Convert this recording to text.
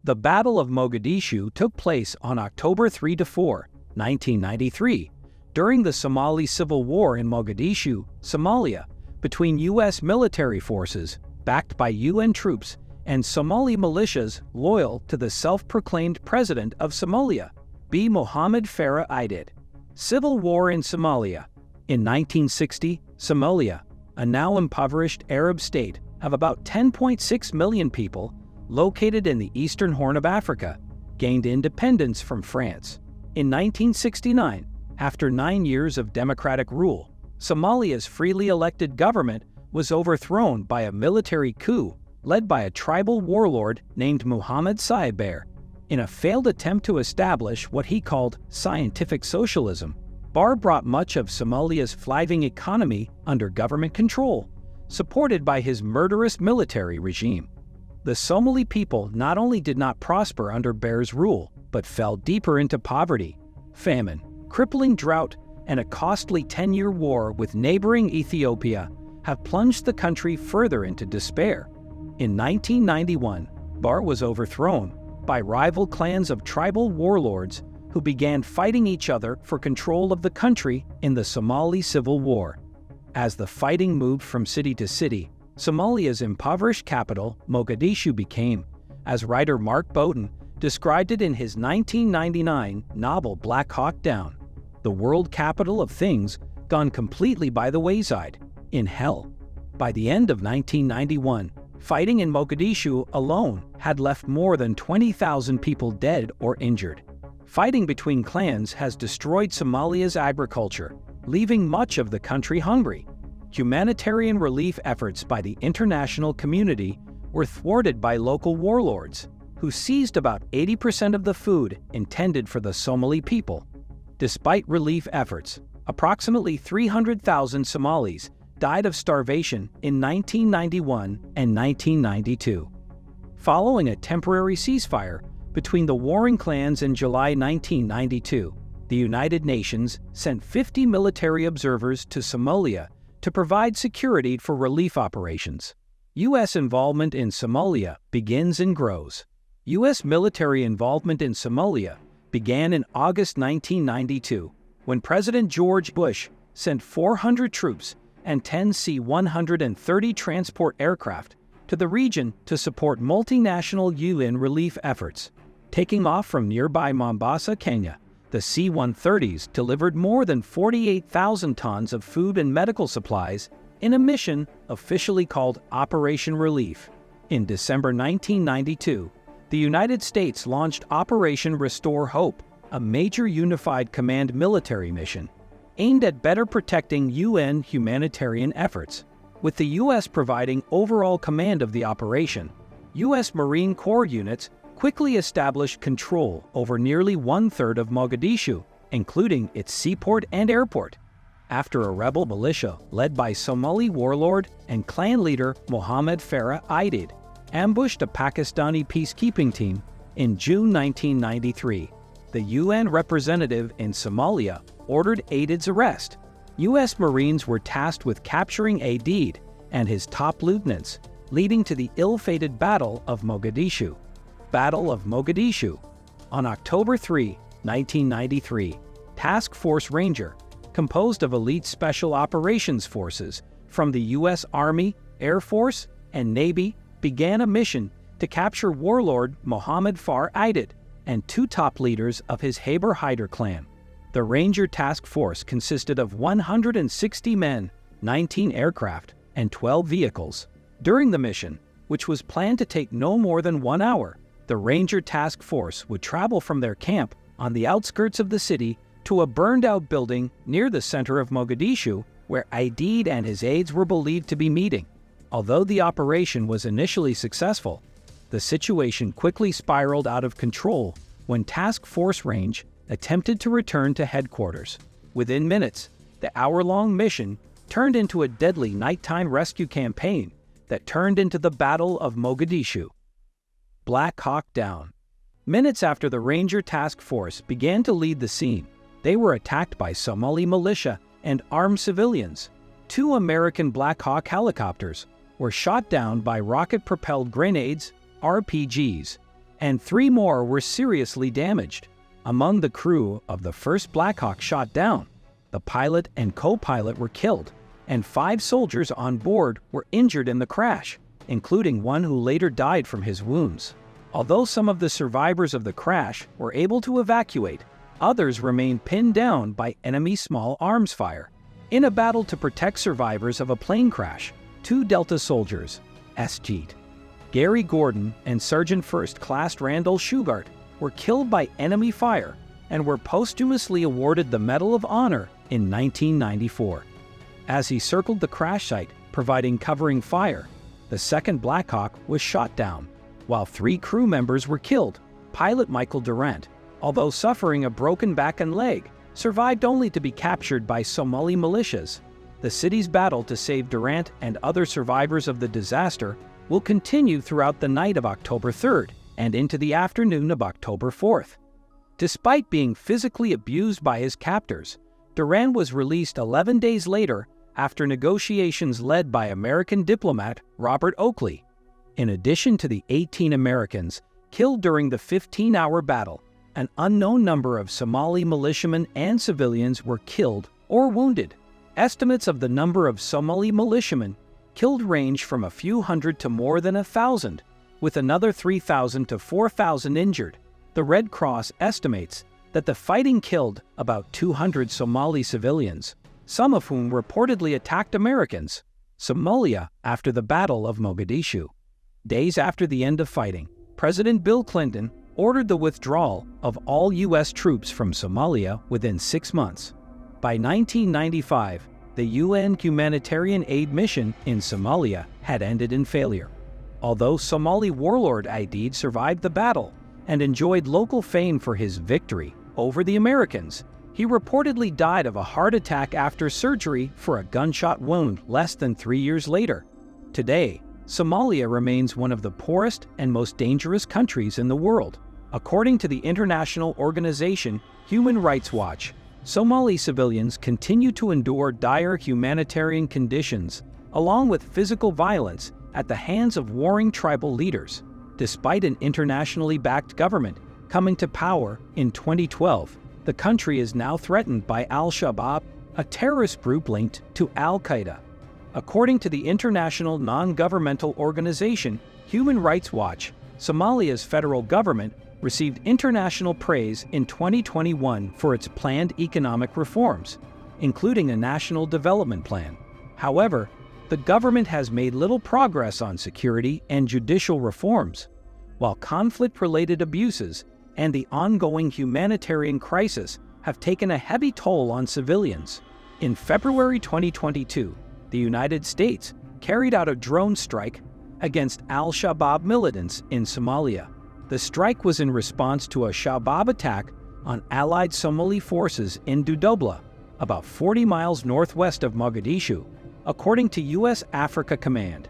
The Battle of Mogadishu took place on October 3–4, 1993, during the Somali Civil War in Mogadishu, Somalia, between U.S. military forces, backed by UN troops, and Somali militias loyal to the self-proclaimed President of Somalia, Mohamed Farrah Aidid. Civil War in Somalia. In 1960, Somalia, a now impoverished Arab state of about 10.6 million people, located in the eastern Horn of Africa, gained independence from France. In 1969, after 9 years of democratic rule, Somalia's freely elected government was overthrown by a military coup led by a tribal warlord named Mohamed Farrah Aidid. In a failed attempt to establish what he called scientific socialism, Farrah brought much of Somalia's thriving economy under government control, supported by his murderous military regime. The Somali people not only did not prosper under Farrah's rule, but fell deeper into poverty, famine, crippling drought, and a costly 10-year war with neighboring Ethiopia have plunged the country further into despair. In 1991, Farrah was overthrown by rival clans of tribal warlords who began fighting each other for control of the country in the Somali Civil War. As the fighting moved from city to city, Somalia's impoverished capital, Mogadishu, became, as writer Mark Bowden described it in his 1999 novel Black Hawk Down, the world capital of things gone completely by the wayside, in hell. By the end of 1991, fighting in Mogadishu alone had left more than 20,000 people dead or injured. Fighting between clans has destroyed Somalia's agriculture, leaving much of the country hungry. Humanitarian relief efforts by the international community were thwarted by local warlords, who seized about 80% of the food intended for the Somali people. Despite relief efforts, approximately 300,000 Somalis died of starvation in 1991 and 1992. Following a temporary ceasefire between the warring clans in July 1992, the United Nations sent 50 military observers to Somalia to provide security for relief operations. U.S. involvement in Somalia begins and grows. U.S. military involvement in Somalia began in August 1992, when President George Bush sent 400 troops and 10 C-130 transport aircraft to the region to support multinational UN relief efforts. Taking off from nearby Mombasa, Kenya, the C-130s delivered more than 48,000 tons of food and medical supplies in a mission officially called Operation Relief. In December 1992, the United States launched Operation Restore Hope, a major unified command military mission aimed at better protecting UN humanitarian efforts. With the U.S. providing overall command of the operation, U.S. Marine Corps units quickly established control over nearly one-third of Mogadishu, including its seaport and airport. After a rebel militia led by Somali warlord and clan leader Mohamed Farrah Aidid ambushed a Pakistani peacekeeping team in June 1993, the UN representative in Somalia ordered Aidid's arrest. U.S. Marines were tasked with capturing Aidid and his top lieutenants, leading to the ill-fated Battle of Mogadishu. Battle of Mogadishu. On October 3, 1993, Task Force Ranger, composed of elite Special Operations Forces from the U.S. Army, Air Force, and Navy, began a mission to capture warlord Mohamed Farrah Aidid and two top leaders of his Haber Hyder clan. The Ranger Task Force consisted of 160 men, 19 aircraft, and 12 vehicles. During the mission, which was planned to take no more than 1 hour, the Ranger Task Force would travel from their camp on the outskirts of the city to a burned-out building near the center of Mogadishu, where Aidid and his aides were believed to be meeting. Although the operation was initially successful, the situation quickly spiraled out of control when Task Force Range attempted to return to headquarters. Within minutes, the hour-long mission turned into a deadly nighttime rescue campaign that turned into the Battle of Mogadishu. Black Hawk Down. Minutes after the Ranger Task Force began to lead the scene, they were attacked by Somali militia and armed civilians. 2 American Black Hawk helicopters were shot down by rocket-propelled grenades, RPGs. and 3 more were seriously damaged. Among the crew of the first Black Hawk shot down, the pilot and co-pilot were killed, and 5 soldiers on board were injured in the crash, including one who later died from his wounds. Although some of the survivors of the crash were able to evacuate, others remained pinned down by enemy small arms fire. In a battle to protect survivors of a plane crash, 2 Delta soldiers, Sgt. Gary Gordon and Sergeant First Class Randall Shugart, were killed by enemy fire and were posthumously awarded the Medal of Honor in 1994. As he circled the crash site, providing covering fire, the second Black Hawk was shot down. While 3 crew members were killed, pilot Michael Durant, although suffering a broken back and leg, survived only to be captured by Somali militias. The city's battle to save Durant and other survivors of the disaster will continue throughout the night of October 3rd and into the afternoon of October 4th. Despite being physically abused by his captors, Durant was released 11 days later after negotiations led by American diplomat Robert Oakley. In addition to the 18 Americans killed during the 15-hour battle, an unknown number of Somali militiamen and civilians were killed or wounded. Estimates of the number of Somali militiamen killed range from a few hundred to more than 1,000, with another 3,000 to 4,000 injured. The Red Cross estimates that the fighting killed about 200 Somali civilians, some of whom reportedly attacked Americans. Somalia after the Battle of Mogadishu. Days after the end of fighting, President Bill Clinton ordered the withdrawal of all U.S. troops from Somalia within 6 months. By 1995, the UN humanitarian aid mission in Somalia had ended in failure. Although Somali warlord Aidid survived the battle and enjoyed local fame for his victory over the Americans, he reportedly died of a heart attack after surgery for a gunshot wound less than 3 years later. Today, Somalia remains one of the poorest and most dangerous countries in the world. According to the international organization Human Rights Watch, Somali civilians continue to endure dire humanitarian conditions, along with physical violence at the hands of warring tribal leaders. Despite an internationally backed government coming to power in 2012, the country is now threatened by Al-Shabaab, a terrorist group linked to Al-Qaeda. According to the international non-governmental organization Human Rights Watch, Somalia's federal government received international praise in 2021 for its planned economic reforms, including a national development plan. However, the government has made little progress on security and judicial reforms, while conflict-related abuses and the ongoing humanitarian crisis have taken a heavy toll on civilians. In February 2022, the United States carried out a drone strike against Al-Shabaab militants in Somalia. The strike was in response to a Shabaab attack on allied Somali forces in Dudobla, about 40 miles northwest of Mogadishu, according to U.S. Africa Command.